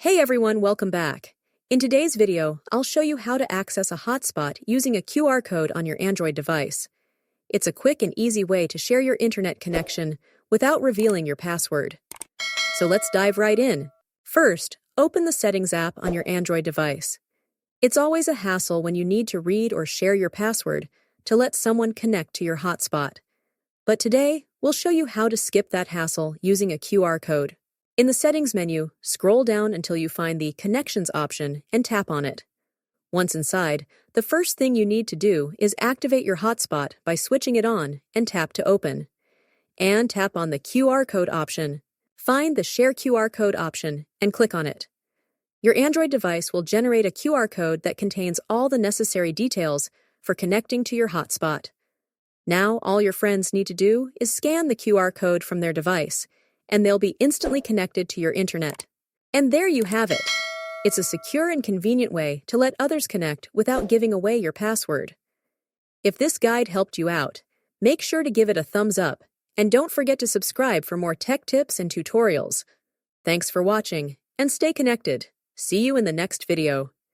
Hey everyone, welcome back. In today's video, I'll show you how to access a hotspot using a QR code on your Android device. It's a quick and easy way to share your internet connection without revealing your password. So let's dive right in. First, open the Settings app on your Android device. It's always a hassle when you need to read or share your password to let someone connect to your hotspot. But today, we'll show you how to skip that hassle using a QR code. In the Settings menu, scroll down until you find the Connections option and tap on it. Once inside, the first thing you need to do is activate your hotspot by switching it on and tap to open. And tap on the QR code option. Find the Share QR code option and click on it. Your Android device will generate a QR code that contains all the necessary details for connecting to your hotspot. Now, all your friends need to do is scan the QR code from their device, and they'll be instantly connected to your internet. And there you have it. It's a secure and convenient way to let others connect without giving away your password. If this guide helped you out, make sure to give it a thumbs up, and don't forget to subscribe for more tech tips and tutorials. Thanks for watching, and stay connected. See you in the next video.